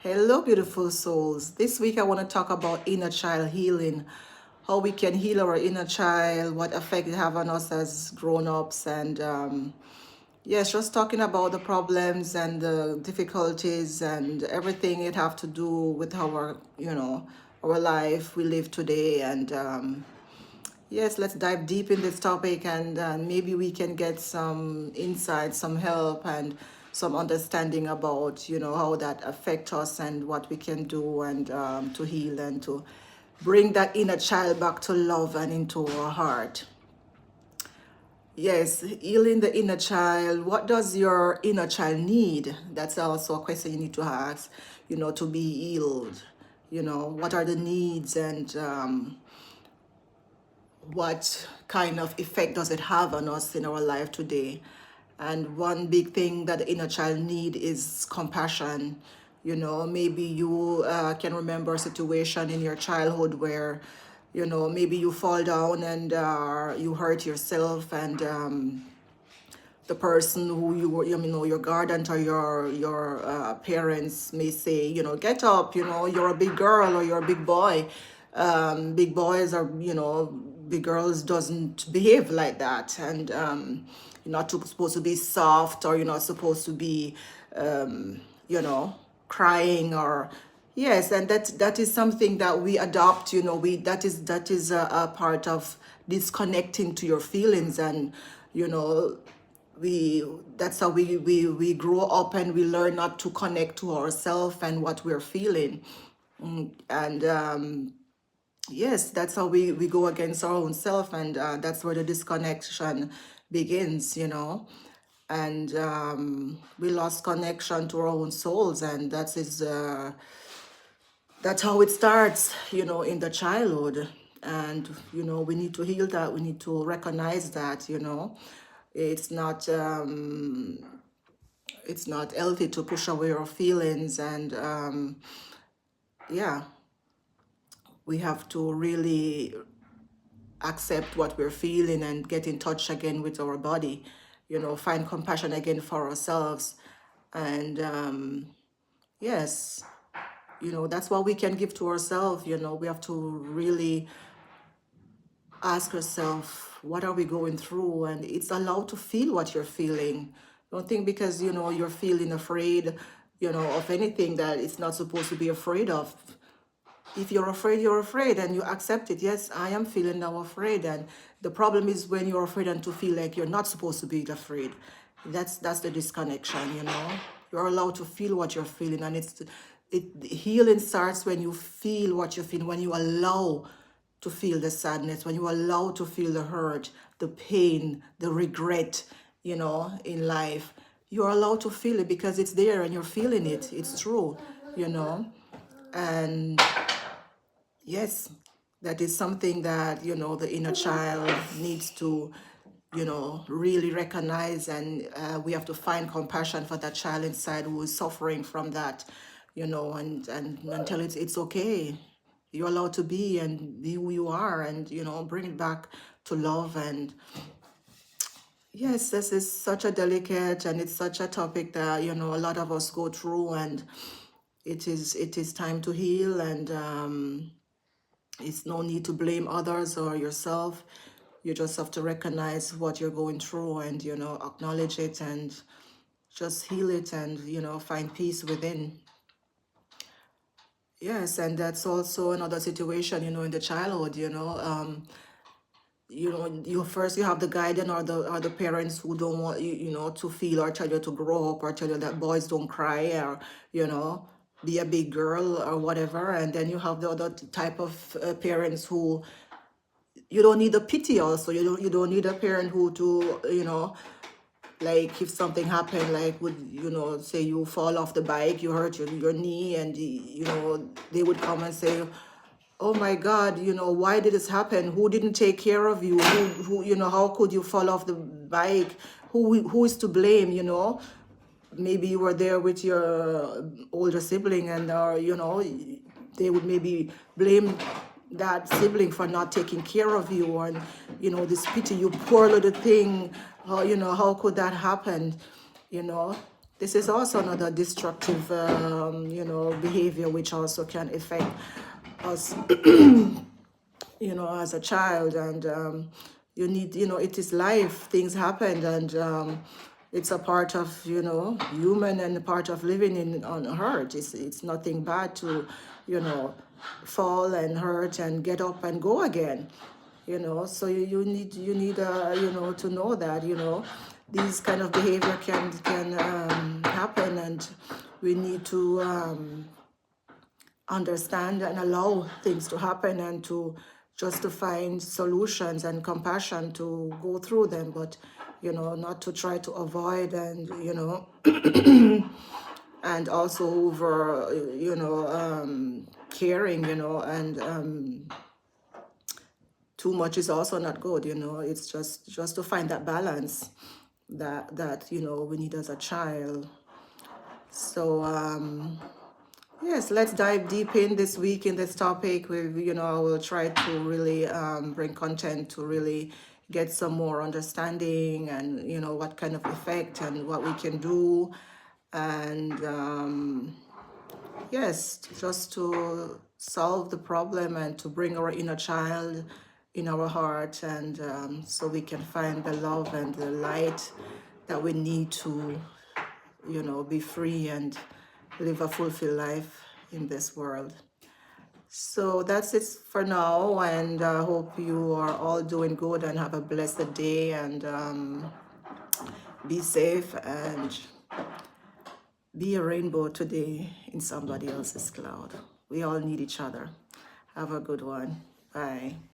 Hello, beautiful souls. This week I want to talk about inner child healing, how we can heal our inner child, what effect it have on us as grown-ups, and yes, just talking about the problems and the difficulties and everything it have to do with our life we live today. And yes, let's dive deep in this topic and maybe we can get some insight, some help, and some understanding about, how that affect us and what we can do and to heal and to bring that inner child back to love and into our heart. Yes, healing the inner child. What does your inner child need? That's also a question you need to ask, to be healed. What are the needs and what kind of effect does it have on us in our life today. And one big thing that the inner child need is compassion. Maybe you can remember a situation in your childhood where maybe you fall down and you hurt yourself, and the person who your guardian or your parents may say, get up, you're a big girl or you're a big boy. Big boys are, big girls doesn't behave like that, and you're not supposed to be soft, or you're not supposed to be you know crying, or yes. And that is something that we adopt. We that is a part of disconnecting to your feelings, and you know we that's how we grow up, and we learn not to connect to ourselves and what we're feeling. And yes, that's how we go against our own self, and that's where the disconnection begins. And we lost connection to our own souls, and that's how it starts, in the childhood. And we need to heal that. We need to recognize that. It's not it's not healthy to push away our feelings, and yeah, we have to really accept what we're feeling and get in touch again with our body, find compassion again for ourselves. And yes, that's what we can give to ourselves. We have to really ask yourself, what are we going through? And it's allowed to feel what you're feeling. Don't think because you're feeling afraid of anything that it's not supposed to be afraid of. If you're afraid, you're afraid, and you accept it. Yes, I am feeling now afraid. And the problem is when you're afraid and to feel like you're not supposed to be afraid. That's the disconnection. You're allowed to feel what you're feeling, and healing starts when you feel what you're feeling, when you allow to feel the sadness, when you allow to feel the hurt, the pain, the regret, in life. You're allowed to feel it because it's there and you're feeling it. It's true, you know. And yes, that is something that, the inner child needs to, really recognize. And we have to find compassion for that child inside who is suffering from that, and tell it's okay. You're allowed to be and be who you are, and, bring it back to love. And yes, this is such a delicate, and it's such a topic that, a lot of us go through, and it is time to heal. And it's no need to blame others or yourself. You just have to recognize what you're going through, and, acknowledge it, and just heal it, and, find peace within. Yes, and that's also another situation, in the childhood. You have the guardian or the parents who don't want you, to feel, or tell you to grow up, or tell you that boys don't cry, or be a big girl or whatever. And then you have the other type of parents who you don't need a pity. Also, you don't need a parent who to like, if something happened, like, would say you fall off the bike, you hurt your knee, and they would come and say, oh my God, why did this happen? Who didn't take care of you? Who how could you fall off the bike? Who is to blame? Maybe you were there with your older sibling, and they would maybe blame that sibling for not taking care of you, and this pity, you poor little thing. How could that happen? you know This is also another destructive, behavior which also can affect us, as a child. And you need, it is life, things happen, and it's a part of, human, and a part of living on earth. It's nothing bad to, you know fall and hurt and get up and go again. So you need to know that, these kind of behavior can happen, and we need to understand and allow things to happen, and to just to find solutions and compassion to go through them, but not to try to avoid, and and also over caring, and too much is also not good. It's just to find that balance that we need as a child. So yes, let's dive deep in this week in this topic. I will try to really bring content to really get some more understanding, and what kind of effect and what we can do, and yes, just to solve the problem and to bring our inner child in our heart, and so we can find the love and the light that we need to be free and live a fulfilled life in this world. So that's it for now, and I hope you are all doing good and have a blessed day, and be safe, and be a rainbow today in somebody else's cloud. We all need each other. Have a good one. Bye.